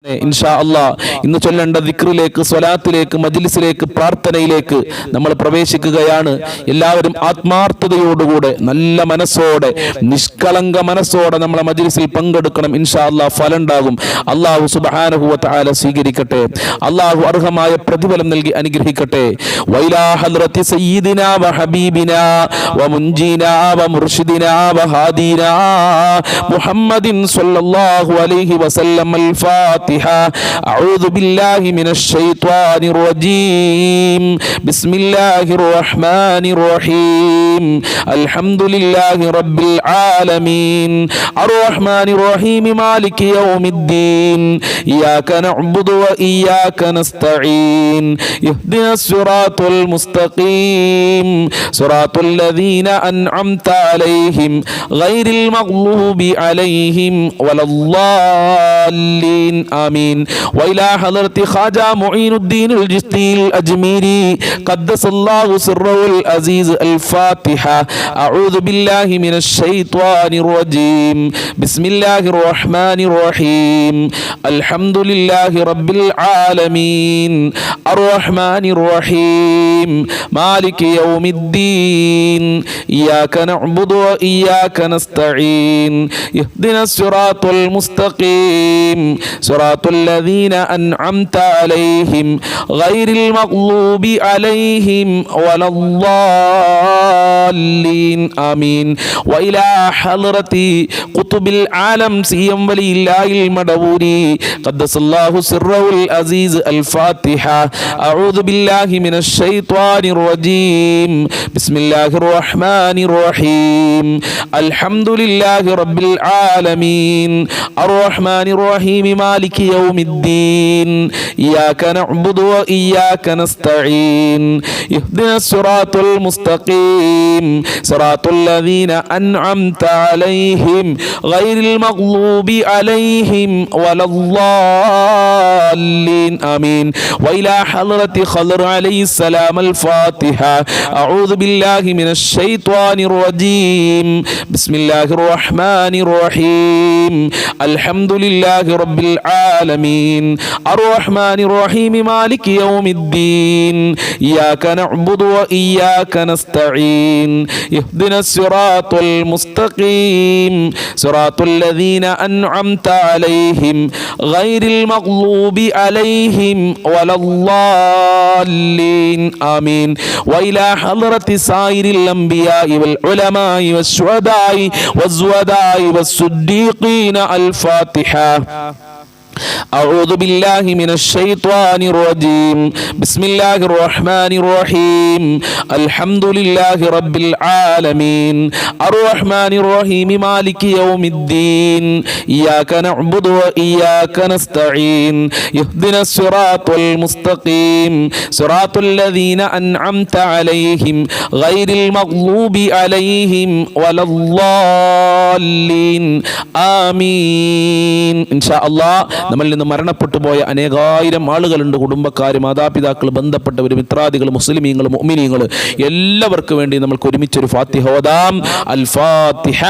ഇൻഷാ അല്ലാഹ് ഇന്ന് ചൊല്ലേണ്ട ദിക്റിലേക്ക്, സ്വലാത്തിലേക്ക്, മജ്ലിസിലേക്ക്, പ്രാർത്ഥനയിലേക്ക് നമ്മൾ പ്രവേശിക്കുകയാണ്. എല്ലാവരും ആത്മാർത്ഥതയോടുകൂടെ, നല്ല മനസ്സോടെ, നിഷ്കളങ്ക മനസ്സോടെ നമ്മളെ മജ്ലിസിൽ പങ്കെടുക്കണം. ഇൻഷാ അല്ലാഹ് ഫലം ഉണ്ടാകും. അല്ലാഹു സുബ്ഹാനഹു വ തആല സ്വീകരിക്കട്ടെ. അല്ലാഹു അർഹമായ പ്രതിഫലം നൽകി അനുഗ്രഹിക്കട്ടെ. വൈലാ ഹദ്റത്തി സയ്യിദിനാ വ ഹബീബിനാ വ മുൻജീനാ വ മുർഷിദിനാ വ ഹാദീനാ മുഹമ്മദിൻ സ്വല്ലല്ലാഹു അലൈഹി വസല്ലം. അൽ ഫാത്തിഹ. أعوذ بالله من الشيطان الرجيم. بسم الله الرحمن الرحيم. الحمد لله رب العالمين الرحمن الرحيم مالك يوم الدين إياك نعبد وإياك نستعين اهدنا الصراط المستقيم صراط الذين أنعمت عليهم غير المغضوب عليهم ولا الضالين آمين. وإلى حضرة خواجة معين الدين الجستي الأجميري قدس الله سره العزيز. الفاتحة. أعوذ بالله من الشيطان الرجيم. بسم الله الرحمن الرحيم. الحمد لله رب العالمين الرحمن الرحيم مالك يوم الدين إياك نعبد وإياك نستعين اهدنا الصراط المستقيم صراط الذين أنعمت عليهم غير المغضوب عليهم ولا الضالين آمين. وإلى حضرة قطب العالم سيم ولي الله المدبوري قدس الله سره العزيز. الفاتحة. أعوذ بالله من الشيطان الرجيم. بسم الله الرحمن الرحيم. الحمد لله رب العالمين الرحمن الرحيم مالك يوم الدين إياك نعبد وإياك نستعين اهدنا الصراط المستقيم صراط الذين أنعمت عليهم غير المغضوب عليهم ولا الضالين آمين. وإلى حضرة خضر عليه السلام. الفاتحة. أعوذ بالله من الشيطان الرجيم. بسم الله الرحمن الرحيم. الحمد لله رب العالمين الرحمن الرحيم مالك يوم الدين إياك نعبد وإياك نستعين اهدنا الصراط المستقيم صراط الذين أنعمت عليهم غير المغضوب عليهم ولا الضالين آمين. وإلى حضرة سائر الأنبياء والعلماء والشهداء والزهداء والصديقين. الفاتحة. أعوذ بالله من الشيطان الرجيم. بسم الله الرحمن الرحيم. الحمد لله رب العالمين الرحمن الرحيم مالك يوم الدين إياك نعبد وإياك نستعين اهدنا الصراط المستقيم صراط الذين أنعمت عليهم غير المغضوب عليهم ولا الضالين آمين. إن شاء الله നമ്മളിൽ നിന്ന് മരണപ്പെട്ടു പോയ അനേകായിരം ആളുകളുണ്ട്. കുടുംബക്കാർ, മാതാപിതാക്കൾ, ബന്ധപ്പെട്ടവർ, മിത്രാദികൾ, മുസ്ലിമീങ്ങൾ, മുഅ്മിനീങ്ങൾ എല്ലാവർക്കും വേണ്ടി നമുക്ക് ഒരുമിച്ചൊരു ഫാത്തിഹ ഓതാം. അൽ ഫാത്തിഹ.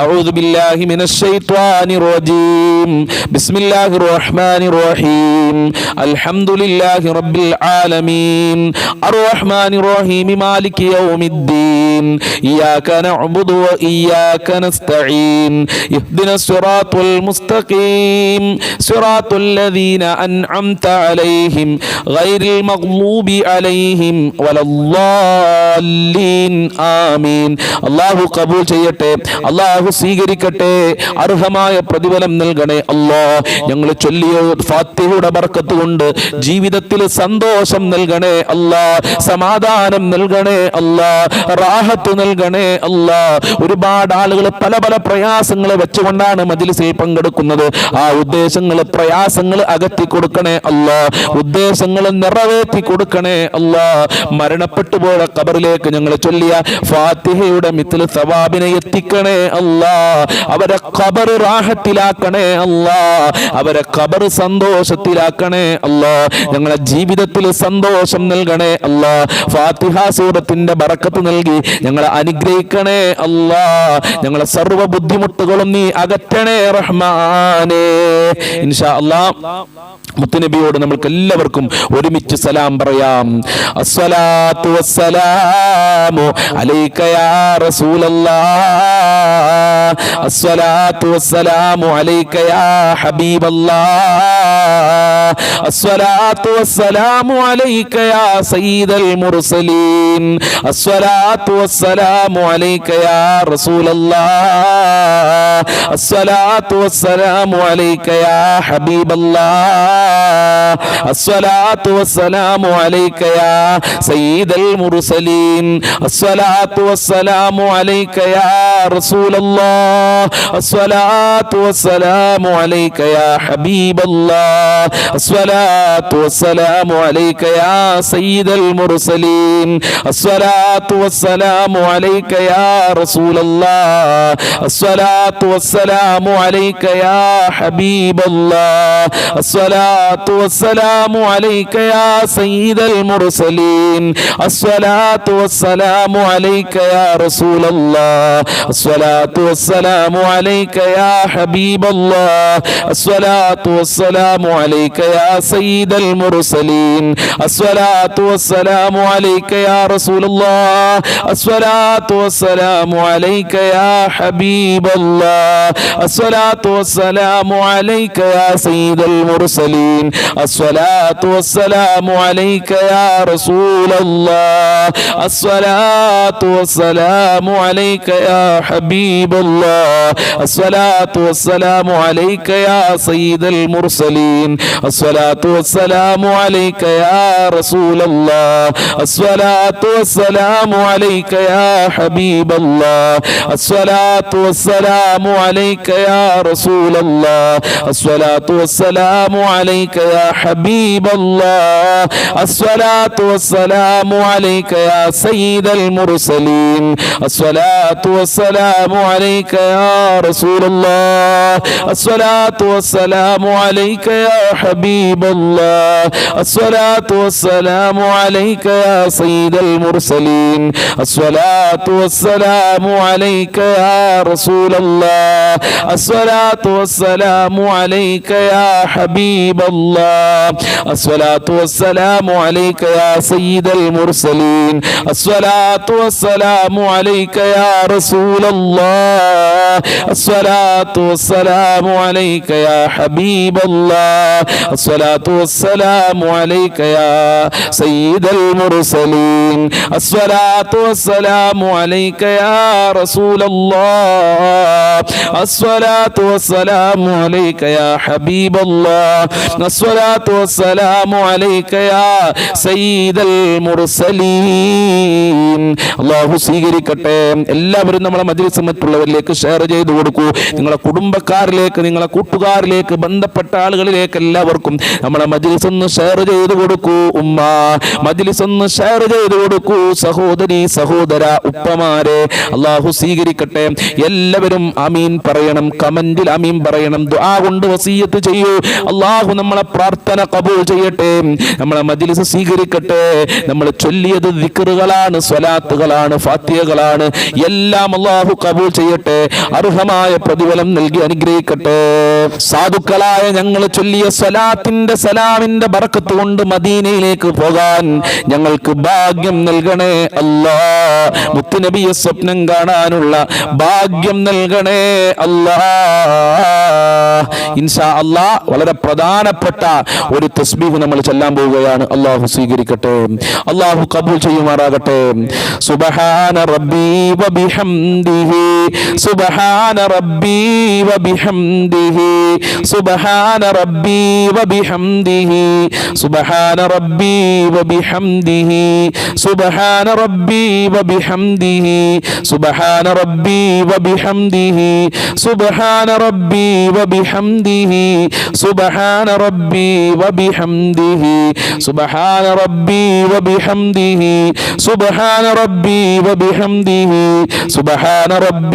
അഊദു ബില്ലാഹി മിനശ് ശൈത്വാനിർ റജീം. ബിസ്മില്ലാഹിർ റഹ്മാനിർ റഹീം. അൽഹംദുലില്ലാഹി റബ്ബിൽ ആലമീൻ അർറഹ്മാനിർ റഹീം മാലികി യൗമിദ്ദീൻ ഇയ്യാക നഅ്ബുദു വ ഇയ്യാക നസ്തഈൻ ഇഹ്ദിനസ് സിറാത്തുൽ മുസ്തഖീം صراط الذين أنعمت عليهم غير المغضوب عليهم ولا الضالين آمين. അല്ലാഹു ഖബൂൽ ചെയ്യട്ടെ, അല്ലാഹു സ്വീകരിക്കട്ടെ, അർഹമായ പ്രതിഫലം നൽകണേ അല്ലാഹ്. ഞങ്ങൾ ചൊല്ലിയ ഫാത്തിഹയുടെ ബർക്കത്ത് കൊണ്ട് ജീവിതത്തിൽ സന്തോഷം നൽകണേ അല്ലാഹ്, സമാധാനം നൽകണേ അല്ലാഹ്, റാഹത്ത് നൽകണേ അല്ലാഹ്. ഒരുപാട് ആളുകൾ പല പല പ്രയാസങ്ങൾ വെച്ചുകൊണ്ടാണ് മജ്ലിസിൽ പങ്കെടുക്കുന്നത്. ആ ഉദ്ദേശങ്ങൾ, പ്രയാസങ്ങൾ അകറ്റി കൊടുക്കണേ അല്ലാഹ്, ഉദ്ദേശങ്ങൾ നിറവേറ്റി കൊടുക്കണേ അല്ലാഹ്. മരണപ്പെട്ടു പോയ ഖബറിലേക്ക് ഞങ്ങൾ ചൊല്ലിയ ഫാത്തിഹയുടെ മിത്ല സവാബിനെ എത്തിക്കണേ അല്ലാഹ്. അവരെ ഖബർ റാഹത്തിലാക്കണേ അല്ലാഹ്, അവരെ ഖബർ സന്തോഷത്തിലാക്കണേ അല്ലാഹ്. ഞങ്ങളുടെ ജീവിതത്തിൽ സന്തോഷം നൽകണേ അല്ലാഹ്. ഫാത്തിഹ സൂറത്തിന്റെ ബറക്കത്ത് നൽകി ഞങ്ങളെ അനുഗ്രഹിക്കണേ അല്ലാ. ഞങ്ങളെ സർവ്വ ബുദ്ധിമുട്ടുകളും നീ അകറ്റണേ റഹ്മാനേ. ഇൻഷാ അല്ലാഹ് മുത്തുനബിയോട് നമ്മൾക്ക് എല്ലാവർക്കും ഒരുമിച്ച് സലാം പറയാം. അസ്സലാത്തു വസ്സലാമു അലൈക യാ റസൂലല്ലാഹ്, അസ്സലാത്തു വസ്സലാമു അലൈക യാ ഹബീബല്ലാഹ്, അസ്സലാത്തു വസ്സലാമു അലൈക യാ സയ്യിദൽ മുർസലീൻ, അസ്സലാത്തു വസ്സലാമു അലൈക യാ റസൂലല്ലാഹ്, അസ്സലാത്തു വസ്സലാമു അലൈക യാ ഹബീബല്ലാഹ്, الصلاة والسلام عليك يا سيد المرسلين، الصلاة والسلام عليك يا رسول الله، الصلاة والسلام عليك يا حبيب الله، الصلاة والسلام عليك يا سيد المرسلين، الصلاة والسلام عليك يا رسول الله، الصلاة والسلام عليك يا حبيب الله، الصلاة والسلام عليك يا سيد المرسلين، الصلاة والسلام عليك يا رسول الله، الصلاة والسلام عليك يا حبيب الله، الصلاة والسلام عليك يا سيد المرسلين، الصلاة والسلام عليك يا رسول الله، الصلاة والسلام عليك يا حبيب الله، الصلاة والسلام عليك يا سيد المرسلين، الصلاة والسلام عليك يا رسول الله، الصلاة والسلام عليك يا حبيب الله، الصلاة والسلام عليك يا سيد المرسلين، الصلاة والسلام عليك يا رسول الله، الصلاة والسلام عليك يا حبيب الله، الصلاة والسلام عليك يا رسول الله، الصلاة والسلام عليك يا حبيب الله، الصلاة والسلام عليك يا سيد المرسلين، الصلاة والسلام عليك يا رسول الله، الصلاة والسلام عليك يا حبيب الله، الصلاة والسلام عليك يا سيد المرسلين، الصلاة والسلام عليك يا رسول الله، الصلاة والسلام عليك يا حبيب الله، الصلاة والسلام عليك يا سيد المرسلين، الصلاة والسلام عليك يا رسول الله، الصلاة والسلام عليك يا حبيب الله، الصلاة والسلام عليك يا سيد المرسلين، الصلاة والسلام عليك يا رسول الله، الصلاة والسلام عليك يا حبيب الله، الصلاة والسلام عليك يا سيد المرسلين. അല്ലാഹു സ്വീകരിക്കട്ടെ. എല്ലാവരും നമ്മളെ മജ്‌ലിസ് മറ്റുള്ളവരിലേക്ക് ഷെയർ ചെയ്തു കൊടുക്കൂ. നിങ്ങളെ കുടുംബക്കാരിലേക്ക്, നിങ്ങളെ കൂട്ടുകാരിലേക്ക്, ബന്ധപ്പെട്ട ആളുകളിലേക്ക് എല്ലാവർക്കും നമ്മളെ മജ്‌ലിസ് ഒന്ന് ഷെയർ ചെയ്തു കൊടുക്കൂ. ഉമ്മ മജ്‌ലിസ് ഒന്ന് ഷെയർ ചെയ്തു കൊടുക്കൂ. സഹോദരി സഹോദര ഉപ്പമാരെ അല്ലാഹു സ്വീകരിക്കട്ടെ. എല്ലാവരും ആമീൻ പറയണം, കമന്റിൽ ആമീൻ പറയണം, ദുആ കൊണ്ട് വസിയത്ത് ചെയ്യൂ. അല്ലാഹു നമ്മളെ പ്രാർത്ഥന കബൂൽ ചെയ്യട്ടെ, നമ്മളെ മജ്‌ലിസ് സ്വീകരിക്കട്ടെ. നമ്മൾ ചൊല്ലിയത് ദിക്റുകളാണ്, സ്വലാത്തുകളാണ്, ഫാത്തിഹകളാണ്. എല്ലാം അല്ലാഹു കബൂൽ ചെയ്യട്ടെ, അർഹമായ പ്രതിഫലം നൽകി അനുഗ്രഹിക്കട്ടെ. സാധുക്കളായ ഞങ്ങൾ ചൊല്ലിയ സ്വലാത്തിന്റെ സലാമിന്റെ ബറക്കത്ത് കൊണ്ട് മദീനയിലേക്ക് പോകാൻ ഞങ്ങൾക്ക് ഭാഗ്യം നൽകണേ അല്ലാ. മുത്തുനബിയെ സ്വപ്നം കാണാനുള്ള ഭാഗ്യം നൽകണേ അല്ലാ. ഇൻഷാ അല്ലാ വളരെ പ്രധാനപ്പെട്ട ഒരു തസ്ബീഹ് നമ്മൾ ചൊല്ലാൻ പോവുകയാണ്. അല്ലാഹു സ്വീകരിക്കട്ടെ, അല്ലാഹു കബൂൽ ചെയ്യുമാറാകട്ടെ. സുബ്ഹാന റബ്ബി വബിഹംദിഹി, സുബ്ഹാന റബ്ബി വബിഹംദിഹി, സുബ്ഹാന റബ്ബി വബിഹംദിഹി, സുബ്ഹാന റബ്ബി വബിഹംദിഹി, സുബ്ഹാന റബ്ബി വബിഹംദിഹി, സുബ്ഹാന റബ്ബി വബിഹംദിഹി, സുബ്ഹാന റബ്ബി വബിഹംദിഹി, സുബ്ഹാന റബ്ബി വബിഹംദിഹി, സുബ്ഹാന റബ്ബി വബിഹംദിഹി, സുബ്ഹാന റബ്ബി വബിഹംദിഹി, സുബ്ഹാന റബ്ബി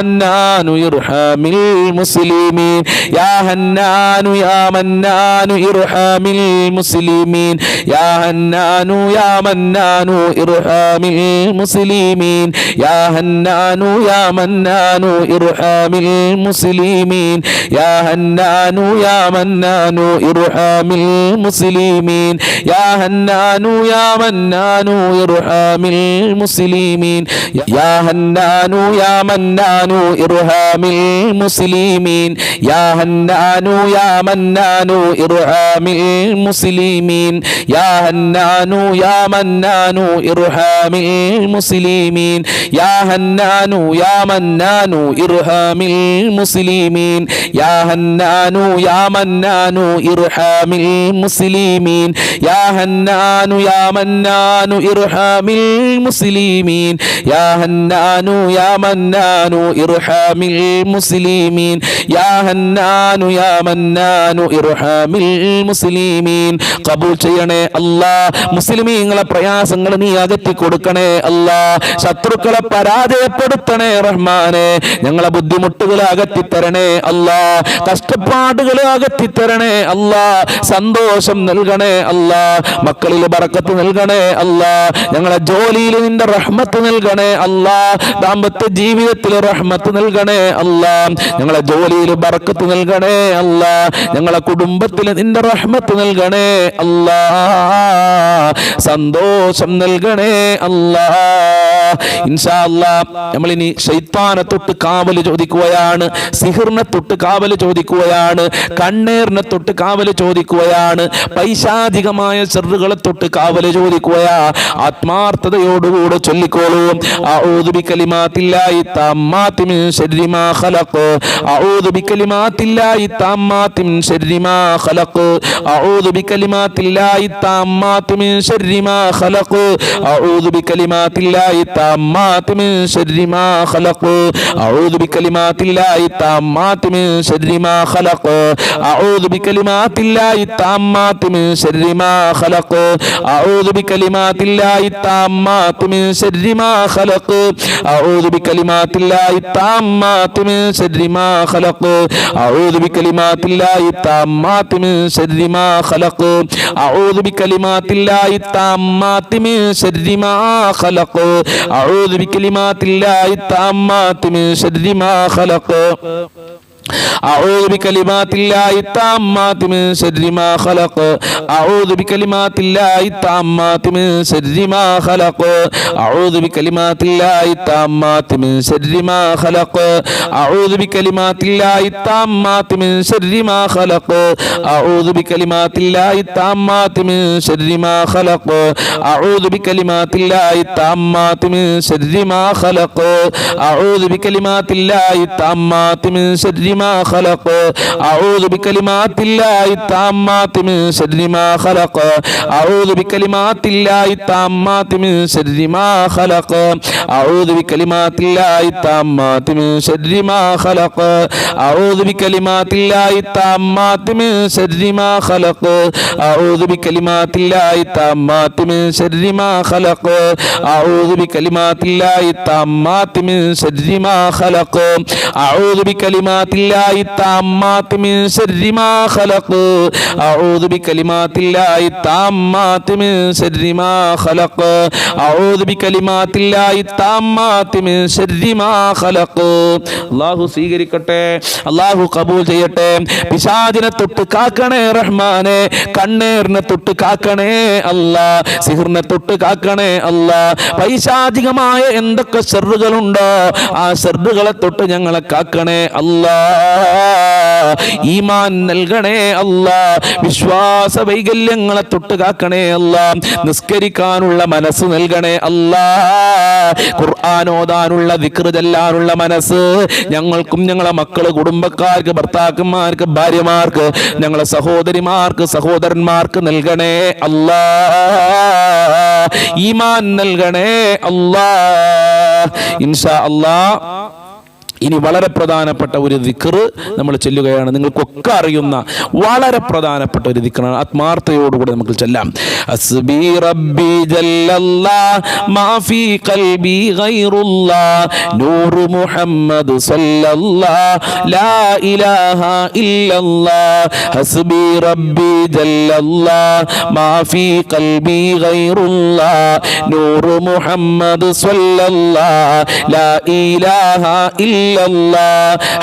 മന്നാനു ഇർഹാമിൽ മുസ്ലിമീൻ യാ ഹന്നാനു യാ മന്നാനു ഇർഹാമിൽ മുസ്ലിമീൻ യാ ഹന്നാനു യാ മന്നാനു ഇർഹാമിൽ മുസ്ലിമീൻ യാ ഹന്നാനു യാ മന്നാനു ഇർഹാമിൽ മുസ്ലിമീൻ യാ ഹന്നാനു യാ മന്നാനു ഇർഹാമിൽ മുസ്ലിമീൻ യാ ഹന്നാനു യാ മന്നാനു ഇർഹാമിൽ മുസ്ലിമീൻ യാ ഹന്നാനു യാ മന്നാനു ഇർഹാമിൽ മുസ്ലിമീൻ യാ ഹന്നാനു യാ മന്നാനു ഇർഹാമിൽ മുസ്ലിമീൻ യാ ഹന്നാനു യാ മന്നാനു ഇർഹാമിൽ മുസ്ലിമീൻ യാ ഹന്നാനു യാ മന്നാനു ഇർഹാമിൽ മുസ്ലിമീൻ യാ ഹന്നാനു യാ മന്നാനു ഇർഹാമിൽ മുസ്ലിമീൻ യാ ഹന്നാനു യാ മന്നാനു ഇർഹാമിൽ മുസ്ലിമീൻ യാ ഹന്നാനു യാ മന്നാനു ഇർഹാമിൽ മുസ്ലിമീൻ യാ ഹന്നാനു യാ മന്നാനു ഇർഹാമിൽ മുസ്ലിമീൻ ഖബൂൽ ചെയ്യണേ അല്ലാ മുസ്ലിമീങ്ങളെ പ്രയാസങ്ങൾ നീ അകറ്റി കൊടുക്കണേ അല്ലാ ശത്രുക്കളെ പരാജയപ്പെടുത്തണേ റഹ്മാനെ ഞങ്ങളെ ബുദ്ധിമുട്ടുകൾ അകറ്റിത്തരണേ അല്ലാ കഷ്ടപ്പാടുകൾ അകറ്റിത്തരണേ അല്ലാ സന്തോഷം നൽകണേ അല്ലാ മക്കളിൽ ബറക്കത്ത് നൽകണേ അല്ലാ ഞങ്ങളെ ജോലിയിൽ നിന്റെ റഹ്മത്ത് നൽകണേ അല്ലാ ദാമ്പത്യ ജീവിതത്തിൽ റഹ്മത്ത് നൽകണേ അല്ലാ ഞങ്ങളെ ജോലിയിൽ ബറക്കത്ത് നൽകണേ അല്ലാ ഞങ്ങളെ കുടുംബത്തിൽ നിന്റെ റഹ്മത്ത് നൽകണേ അല്ലാ സന്തോഷം നൽകണേ അല്ലാ ഇൻഷാ അല്ലാ നമ്മളിനി ശൈത്താനെ തൊട്ട് കാവല് ചോദിക്കുകയാണ് സിഹിറിനെ തൊട്ട് കാവല് ചോദിക്കുകയാണ് കണ്ണേറിനെ തൊട്ട് കാവല് ചോദിക്കുകയാണ് പൈശാചികമായ ശർറുകളെ തൊട്ട് കാവല് ചോദിക്കുകയാ ആത്മാർത്ഥതയോടുകൂടെ ചൊല്ലിക്കോളൂ അഊദു ബികലിമാത്തില്ലാഹി തമ്മാത്തി മിൻ ശർരി മാ ഖലഖ് അഊദു ബികലിമാത്തില്ലാഹി തമ്മാത്തി മിൻ ശർരി മാ ഖലഖ് അഊദു ബികലിമാത്തില്ലാഹി തമ്മാത്തി മിൻ ശർരി മാ ഖലഖ് അഊദു ബികലിമാത്തില്ലാഹി തമ്മാത്തി മിൻ ശർരി മാ ഖലഖ് അഊദു ബികലിമാത്തില്ലാഹി തമ്മാത്തി മിൻ ശർരി മാ ഖലഖ് അഊദു ബികലിമാത്തില്ലാഹി തമ്മാത്തി മിൻ ശർരി മാ ഖലഖ് അഊദു ബികലിമാത്തില്ലാഹി തമ്മാത്തി മിൻ ശർരി മാ ഖലഖ് അഊദു ബികലിമാത്തില്ലാഹി തമ്മാത്തി മിൻ ശർരി മാ ഖലഖ് അഊദു ബികലിമാത്തില്ലാഹി തമ്മാത്തി മിൻ ശർരി മാ ഖലഖ് അഊദു ബികലിമാത്തില്ലാഹി തമ്മാത്തി മിൻ ശർരി മാ ഖലഖ് അഊദു ബികലിമാത്തില്ലാഹി തമ്മാത്തി മിൻ ശർരി മാ ഖലഖ് أعوذ بكلمات الله التامات من شر ما خلق أعوذ بكلمات الله التامات من شر ما خلق أعوذ بكلمات الله التامات من شر ما خلق أعوذ بكلمات الله التامات من شر ما خلق أعوذ بكلمات الله التامات من شر ما خلق أعوذ بكلمات الله التامات من شر ما خلق أعوذ بكلمات الله التامات من شر ما خلق أعوذ بكلمات الله التامات من شر ما خلق أعوذ بكلمات الله التامات من شر ما خلق أعوذ بكلمات الله التامات من شر ما خلق أعوذ بكلمات الله التامات من شر ما خلق أعوذ بكلمات الله التامات من شر ما خلق أعوذ بكلمات الله التامات من شر ما خلق أعوذ بكلمات الله التامات من شر ما خلق أعوذ بكلمات الله التامات من شر ما خلق أعوذ بكلمات الله التامات من شر ما خلق അല്ലാഹു സ്വീകരിക്കട്ടെ അല്ലാഹു കബൂൽ ചെയ്യട്ടെ പിശാചിനെ തൊട്ട് കാക്കണേ റഹ്മാനെ കണ്ണേറിനെ തൊട്ട് കാക്കണേ അല്ലാ സിഹിറിനെ തൊട്ട് കാക്കണേ അല്ലാ പൈശാചികമായ എന്തൊക്കെ ശർറുകളുണ്ടോ ആ ശർറുകളെ തൊട്ട് ഞങ്ങളെ കാക്കണേ അല്ലാ ഈമാൻ നൽകണേ അല്ലാ വിശ്വാസ വൈകല്യങ്ങളെ തൊട്ട് കാക്കണേ അല്ലാ നിസ്കരിക്കാനുള്ള മനസ്സ് നൽകണേ അല്ലാ ഖുർആൻ ഓതാനുള്ള ദിക്ർ ചൊല്ലാനുള്ള മനസ്സ് ഞങ്ങൾക്കും ഞങ്ങളെ മക്കള് കുടുംബക്കാർക്ക് ഭർത്താക്കന്മാർക്ക് ഭാര്യമാർക്ക് ഞങ്ങളെ സഹോദരിമാർക്ക് സഹോദരന്മാർക്ക് നൽകണേ അല്ലാ ഈമാൻ നൽകണേ അല്ലാ ഇൻഷാ അല്ലാ ഇനി വളരെ പ്രധാനപ്പെട്ട ഒരു ദിക്ർ നമ്മൾ ചൊല്ലുകയാണ്. നിങ്ങൾക്കൊക്കെ അറിയുന്ന വളരെ പ്രധാനപ്പെട്ട ഒരു ദിക്റാണ്. ആത്മാർത്ഥതയോടുകൂടി നമുക്ക് ചൊല്ലാം. ഹസ്ബി റബ്ബി ജല്ലല്ലാഹ് മാ ഫീ ഖൽബി ഗൈറുല്ലാഹ് നൂറ് മുഹമ്മദ് സല്ലല്ലാഹ് ലാ ഇലാഹ ഇല്ലല്ലാഹ്. ഹസ്ബി റബ്ബി ജല്ലല്ലാഹ് മാ ഫീ ഖൽബി ഗൈറുല്ലാഹ് നൂറ് മുഹമ്മദ് സല്ലല്ലാഹ് ലാ ഇലാഹ ഇല്ലല്ലാഹ്.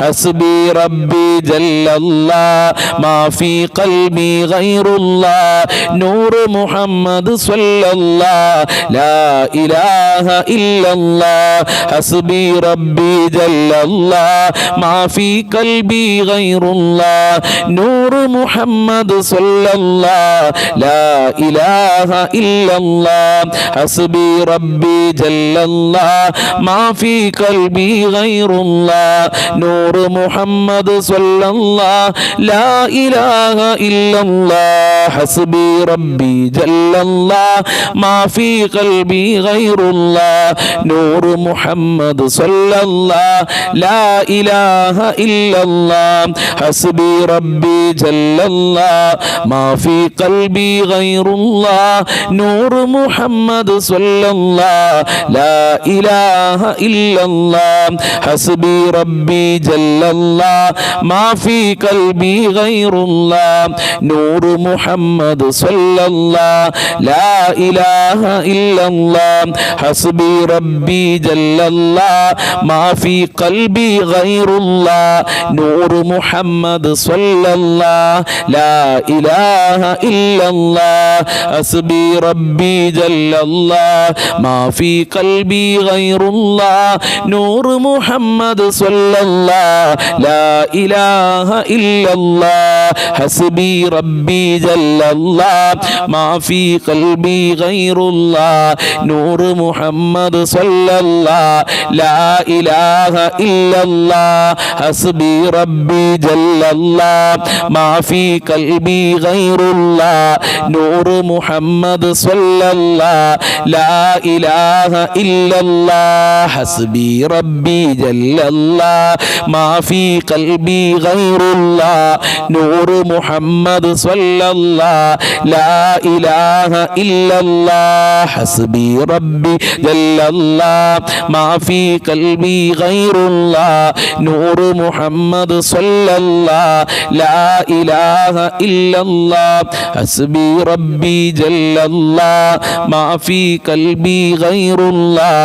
حسبي ربي جل الله ما في قلبي غير الله نور محمد صلى الله لا إله إلا الله. حسبي ربي جل الله ما في قلبي غير الله نور محمد صلى الله لا إله إلا الله. حسبي ربي جل الله ما في قلبي غير الله نور محمد صلى الله لا إله إلا الله. حسبي ربي جل الله ما في قلبي غير الله نور محمد صلى الله لا إله إلا الله. حسبي ربي جل الله ما في قلبي غير الله نور محمد صلى الله لا إله إلا الله. حسبي ربي جل الله ما في قلبي غير الله نور محمد صلى الله لا إله إلا الله. حسبي ربي جل الله ما في قلبي غير الله نور محمد صلى الله لا إله إلا الله. حسبي ربي جل الله ما في قلبي غير الله نور محمد صلى الله لا إله إلا الله. حسبي ربي جل الله ما في قلبي غير الله نور محمد صلى الله لا إله إلا الله. حسبي ربي جل الله ما في قلبي غير الله نور محمد صلى الله لا إله إلا الله. حسبي ربي جل الله ما في قلبي غير الله نور محمد صلى الله لا إله إلا الله. حسبي ربي جل الله ما في قلبي غير الله نور محمد صلى الله لا إله إلا الله. حسبي ربي جل الله ما في قلبي غير الله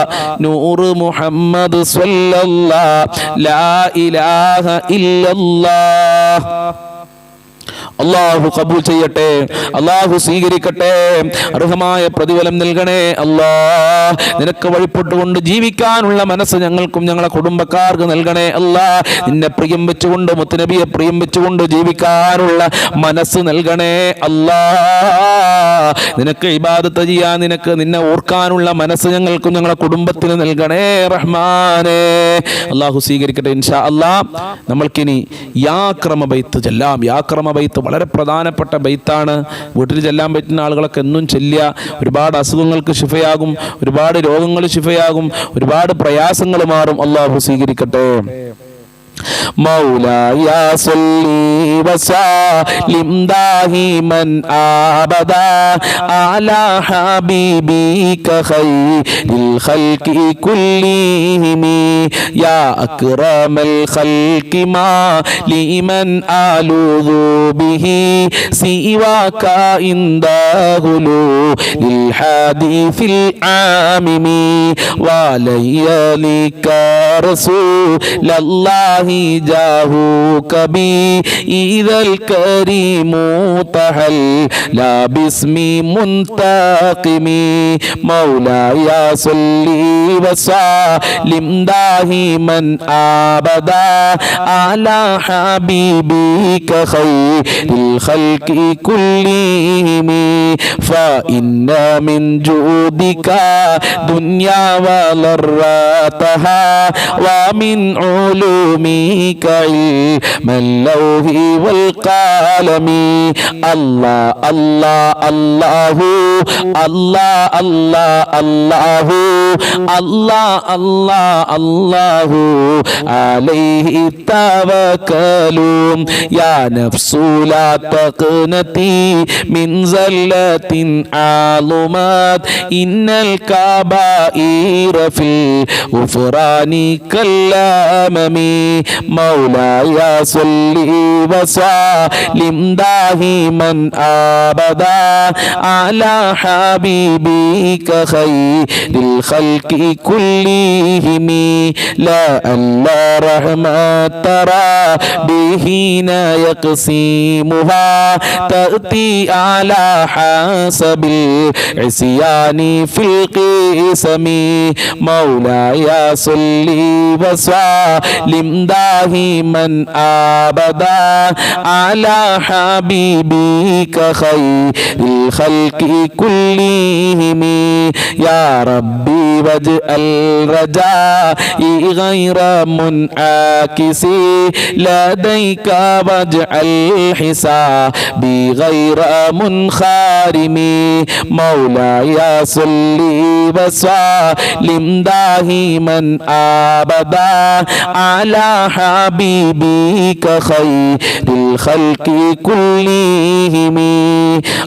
نور محمد صلى الله لا إله إلا الله. അള്ളാഹു കബൂൽ ചെയ്യട്ടെ, അള്ളാഹു സ്വീകരിക്കട്ടെ, അർഹമായ പ്രതിഫലം നൽകണേ. അല്ലാഹ് നിനക്ക് വഴിപ്പെട്ടുകൊണ്ട് ജീവിക്കാനുള്ള മനസ്സ് ഞങ്ങൾക്കും ഞങ്ങളെ കുടുംബക്കാർക്ക് നൽകണേ. അല്ലാഹ് നിന്നെ പ്രിയം വെച്ചുകൊണ്ട് മുത്തുനബിയെ പ്രിയം വെച്ചുകൊണ്ട് ജീവിക്കാനുള്ള മനസ്സ് നൽകണേ. അല്ലാഹ് നിനക്ക് ഇബാദത്ത് ചെയ്യാൻ നിന്നെ ഓർക്കാനുള്ള മനസ്സ് ഞങ്ങൾക്കും ഞങ്ങളെ കുടുംബത്തിന് നൽകണേ റഹ്മാനേ. അള്ളാഹു സ്വീകരിക്കട്ടെ ഇൻഷാ അല്ലാഹ്. നമ്മൾക്കിനി യാക്രമ ബൈത്ത് ചെല്ലാം. യാക്രമ ബൈത്ത് വളരെ പ്രധാനപ്പെട്ട ബൈത്താണ്. വീട്ടിൽ ചെല്ലാൻ പറ്റുന്ന ആളുകളൊക്കെ എന്നും ചെല്ലുക. ഒരുപാട് അസുഖങ്ങൾക്ക് ശിഫയാകും, ഒരുപാട് രോഗങ്ങൾ ശിഫയാകും, ഒരുപാട് പ്രയാസങ്ങൾ മാറും. അള്ളാഹു സ്വീകരിക്കട്ടെ. مولاي صل وسلم دائما أبدا على حبيبك خير الخلق كلهم يا أكرم الخلق ما لمن ألوذ به سواك عند غلو للحديث العامم وليالك رسول الله جاهوك بي إذا الكريم تحلى باسمي منتقم مولاي صل وسلم دائما أبدا على حبيبك خير الخلق كلهم فإن من جودك دنيا وضرتها ومن علومك علم اللوح والقلم الله الله الله الله الله الله الله الله الله عليه توكلوا يا نفس لا تقنطي من زلة عظمت إن الكبائر في الغفران كالأمم مولاي صل وسلم دائما أبدا على حبيبك خير الخلق كلهم لا ألا رحمة ترى بهن يقسمها تأتي على حسب العصيان في القسم مولاي صل وسلم دائما أبدا على حبيبك خير الخلق كلهم يا ربي واجعل رجائي غير منعكس لديك واجعل حسابي غير منخرم مولاي صل وسلم دائما أبدا على حبيبك خير الخلق كلهم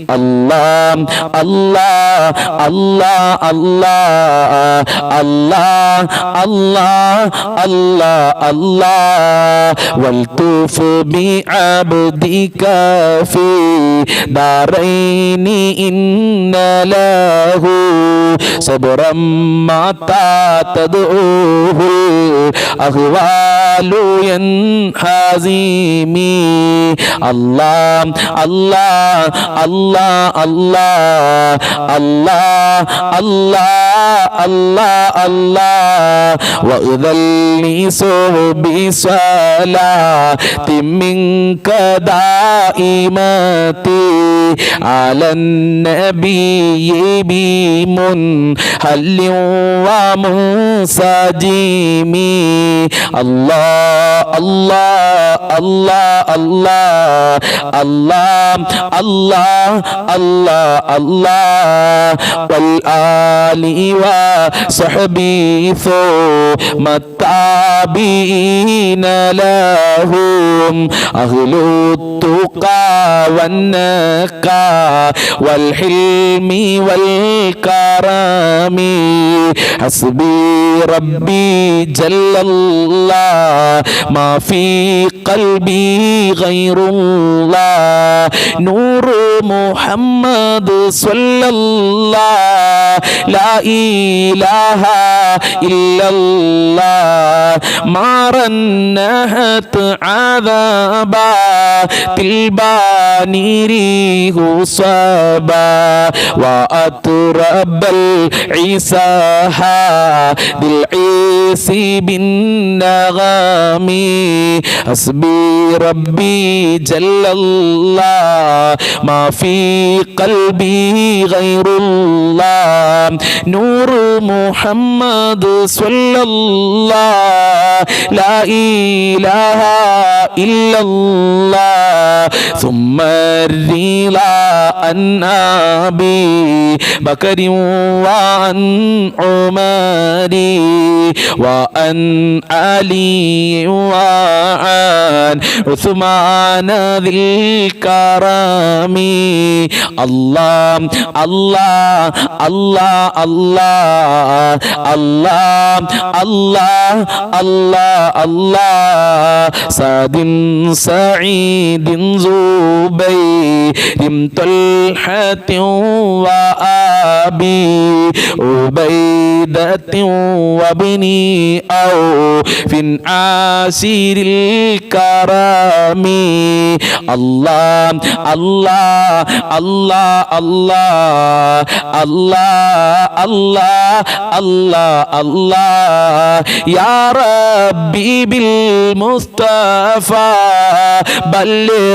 الله الله الله الله الله الله الله الله والطف بعبدك في دارين إن له صبرا متى تدعوه الأهوال ينحزمي الله الله الله الله الله الله الله وأذلني صحبي صلاة منك دائمتي على النبي بمنهل ومنسجم الله الله الله الله الله الله الله الله والآل وصحبه ثم التابعين لهم أهل التقى والنقى والحلم والكرم حسبي ربي جل الله ما في قلبي غير الله نور محمد صلى الله لا إله إلا الله ما رنحت عذابا تلباني ريه صبا وأترب العيسى بالعيس بالنغم حسبي ربي جل الله ما في قلبي غير الله نور محمد صلى الله لا إله إلا الله ثم الرضا عن أبي بكر وعن عمر وعن علي وعن عثمان ذي الكرم الله الله الله الله الله الله الله الله سعد سعيد زبير طلحة وأبي عبيدة وابني أوف عاشر الكرم الله الله الله الله الله الله الله الله يا ربي بالمصطفى بلغ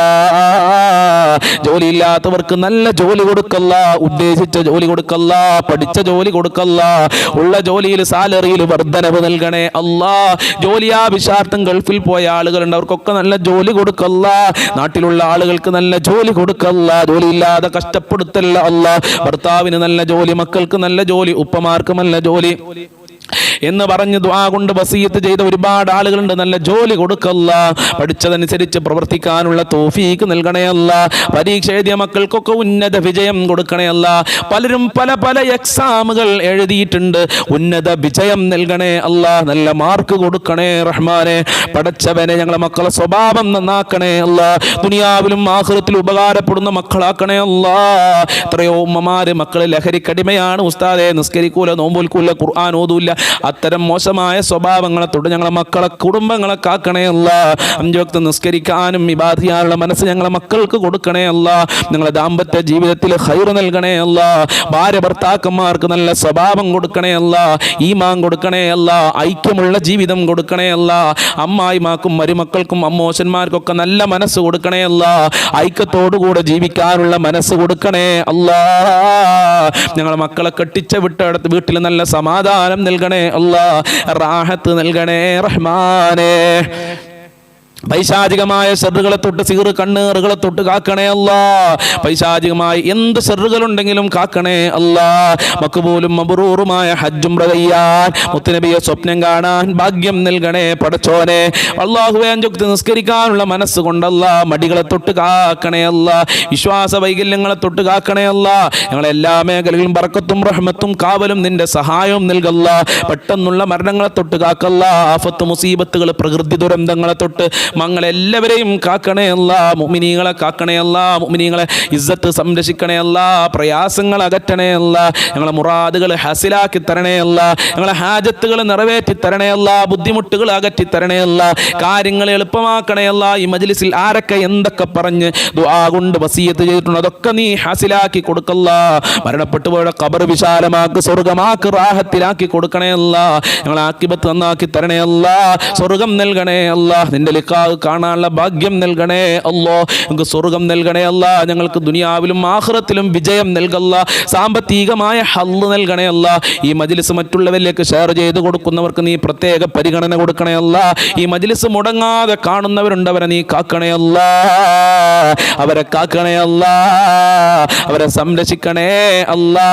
ജോലിയില്ലാത്തവർക്ക് നല്ല ജോലി കൊടുക്കല്ല, ഉദ്ദേശിച്ച ജോലി കൊടുക്കല്ല, പഠിച്ച ജോലി കൊടുക്കല്ല, ഉള്ള ജോലിയിൽ സാലറിയിൽ വർധനവ് നൽകണേ അല്ലാ. ജോലിയാവശ്യാർത്ഥം ഗൾഫിൽ പോയ ആളുകളുണ്ട്, അവർക്കൊക്കെ നല്ല ജോലി കൊടുക്കല്ല. നാട്ടിലുള്ള ആളുകൾക്ക് നല്ല ജോലി കൊടുക്കല്ല, ജോലിയില്ലാതെ കഷ്ടപ്പെടുത്തല്ല അല്ലാ. ഭർത്താവിന് നല്ല ജോലി, മക്കൾക്ക് നല്ല ജോലി, ഉപ്പമാർക്ക് നല്ല ജോലി എന്ന് പറഞ്ഞ് ദുആ കൊണ്ട് വസിയത്ത് ചെയ്ത ഒരുപാട് ആളുകളുണ്ട്. നല്ല ജോലി കൊടുക്കല്ല, പഠിച്ചതനുസരിച്ച് പ്രവർത്തിക്കാനുള്ള തൗഫീക്ക് നൽകണേ അല്ല. പരീക്ഷ എഴുതിയ മക്കൾക്കൊക്കെ ഉന്നത വിജയം കൊടുക്കണേ അല്ല. പലരും പല പല എക്സാമുകൾ എഴുതിയിട്ടുണ്ട്, ഉന്നത വിജയം നൽകണേ അല്ല. നല്ല മാർക്ക് കൊടുക്കണേ റഹ്മാനെ. പടച്ചവനെ, ഞങ്ങളെ മക്കളെ സ്വഭാവം നന്നാക്കണേ അല്ല. ദുനിയാവിലും ആഖിറത്തിലും ഉപകാരപ്പെടുന്ന മക്കളാക്കണേ അല്ല. എത്രയോ ഉമ്മമാര് മക്കള് ലഹരിക്കടിമയാണ് ഉസ്താദെ, നിസ്കരിക്കൂല, നോമ്പൊൽക്കൂല, ഖുർആൻ ഓതൂല. അത്തരം മോശമായ സ്വഭാവങ്ങളെ തൊട്ട് ഞങ്ങളെ മക്കളെ കുടുംബങ്ങളെ കാക്കണേ അല്ല. 5 വക്ത് നിസ്കരിക്കാനും ഇബാദത്ത് ചെയ്യാനുള്ള മനസ്സ് ഞങ്ങളെ മക്കൾക്ക് കൊടുക്കണേ അല്ല. ഞങ്ങളെ ദാമ്പത്യ ജീവിതത്തിൽ ഖൈർ നൽകണേ അല്ല. ഭാര്യ ഭർത്താക്കന്മാർക്ക് നല്ല സ്വഭാവം കൊടുക്കണേ അല്ല. ഈമാൻ കൊടുക്കണേ അല്ല. ഐക്യമുള്ള ജീവിതം കൊടുക്കണേ അല്ല. അമ്മായിമാർക്കും മരുമക്കൾക്കും അമ്മോശന്മാർക്കൊക്കെ നല്ല മനസ്സ് കൊടുക്കണേ അല്ല. ഐക്യത്തോടുകൂടെ ജീവിക്കാനുള്ള മനസ്സ് കൊടുക്കണേ അല്ല. ഞങ്ങളെ മക്കളെ കെട്ടിച്ച വിട്ടടുത്ത് വീട്ടിൽ നല്ല സമാധാനം നൽകണേ അല്ലാ. റാഹത്ത് നൽകണേ റഹ്മാനേ. പൈശാചികമായ ഷർറുകളെ തൊട്ട്, സിഹർ കണ്ണേറുകളെ തൊട്ട് കാക്കണേ അല്ലാ. പൈശാചികമായ എന്ത് ഷർറുകളുണ്ടെങ്കിലും കാക്കണേ അല്ലാ. മഖ്ബൂലും മബ്റൂറുമായ ഹജ്ജും ചെയ്യാൻ മുത്തുനബിയെ സ്വപ്നം കാണാൻ ഭാഗ്യം നൽകണേ പടച്ചോനെ. അല്ലാഹുവേ, 5 വക്ത് നിസ്കരിക്കാനുള്ള മനസ്സ് കൊണ്ടല്ല, മടികളെ തൊട്ട് കാക്കണേ അല്ലാ. വിശ്വാസ വൈകല്യങ്ങളെ തൊട്ട് കാക്കണേ അല്ലാ. ഞങ്ങളെല്ലാ മേഖലകളിലും ബർക്കത്തും റഹ്മത്തും കാവലും നിന്റെ സഹായവും നൽകല്ല. പെട്ടെന്നുള്ള മരണങ്ങളെ തൊട്ട് കാക്കല്ല. ആഫത്ത് മുസീബത്തുകൾ, പ്രകൃതി ദുരന്തങ്ങളെ തൊട്ട് മങ്ങളെല്ലാവരെയും കാക്കണേ അല്ലാ. മുഅ്മിനീങ്ങളെ കാക്കണേ അല്ലാ. മുഅ്മിനീങ്ങളെ ഇസ്സത്ത് സംരക്ഷിക്കണേ അല്ലാ. പ്രയാസങ്ങൾ അകറ്റണേ അല്ലാ. ഞങ്ങളെ മുറാദുകൾ ഹസിലാക്കി തരണേ അല്ലാ. ഞങ്ങളെ ഹാജത്തുകൾ നിറവേറ്റി തരണേ അല്ലാ. ബുദ്ധിമുട്ടുകൾ അകറ്റി തരണേ അല്ലാ. കാര്യങ്ങൾ എളുപ്പമാക്കണേ അല്ലാ. ഈ മജ്ലിസിൽ ആരൊക്കെ എന്തൊക്കെ പറഞ്ഞ് ദുആ കൊണ്ട് വസിയത്ത് ചെയ്തിട്ടുണ്ട് അതൊക്കെ നീ ഹസിലാക്കി കൊടുക്കല്ലാ. മരണപ്പെട്ടു പോയ ഖബർ വിശാലമാക്ക്, സ്വർഗമാക്ക്, റാഹത്തിലാക്കി കൊടുക്കണേ അല്ലാ. ഞങ്ങളെ ആഖിബത്ത് നന്നാക്കി തരണേ അല്ലാ. സ്വർഗം നൽകണേ അല്ലാ. നിന്റെ ലിഖാ കാണാനുള്ള ഭാഗ്യം നൽകണേ അല്ലാ. ഞങ്ങൾക്ക് സ്വർഗം നൽകണേ അല്ലാ. ഞങ്ങൾക്ക് ദുനിയാവിലും ആഖിറത്തിലും വിജയം നൽകല്ല. സാമ്പത്തികമായ ഹല്ല് നൽകണേ അല്ലാ. ഈ മജ്ലിസ് മറ്റുള്ളവരിലേക്ക് ഷെയർ ചെയ്ത് കൊടുക്കുന്നവർക്ക് നീ പ്രത്യേക പരിഗണന കൊടുക്കണേ അല്ലാ. ഈ മജ്ലിസ് മുടങ്ങാതെ കാണുന്നവരുണ്ട്, അവരെ നീ കാക്കണേ അല്ലാ. അവരെ കാക്കണേ അല്ലാ. അവരെ സംരക്ഷിക്കണേ അല്ലാ.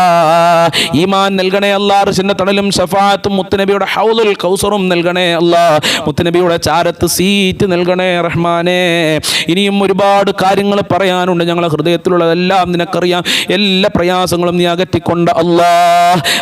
ഈമാൻ നൽകണേ അല്ലാ. അർശിന്റെ തണലും ശഫാഅത്തും മുത്തുനബിയുടെ ഹൗലുൽ കൗസറും നൽകണേ അല്ലാ. മുത്തുനബിയുടെ ചാരത്ത് സീറ്റ് നൽകണേ റഹ്മാനേ. ഇനിയും ഒരുപാട് കാര്യങ്ങൾ പറയാനുണ്ട്. ഞങ്ങളെ ഹൃദയത്തിലുള്ളതെല്ലാം നിനക്കറിയാം. എല്ലാ പ്രയാസങ്ങളും നീ അകറ്റിക്കൊണ്ട് അല്ലാ.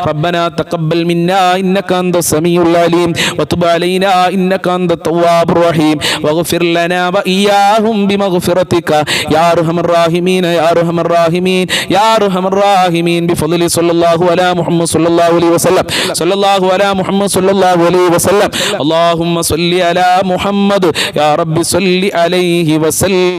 റബ്ബനാ തഖബ്ബൽ മിന്നാ ഇന്നക അൻത സമീഉൽ അലീം വതുബ് അലൈനാ ഇന്നക അൻത തവ്വാബുർ റഹീം വഗ്ഫിർ ലനാ വഇയ്യാഹും ബിമഗ്ഫിറതിക യാ അർഹമർ റഹീമീൻ യാ അർഹമർ റഹീമീൻ യാ അർഹമർ റഹീമീൻ ബിഫദ്ലി സ്വല്ലല്ലാഹു അലാ മുഹമ്മദ് സ്വല്ലല്ലാഹു അലൈഹി വസല്ലം സ്വല്ലല്ലാഹു അലാ മുഹമ്മദ് സ്വല്ലല്ലാഹു അലൈഹി വസല്ലം അല്ലാഹുമ്മ സ്വല്ലി അലാ മുഹമ്മദ് യാ റബ്ബി സ്വല്ലി അലൈഹി വസല്ലം.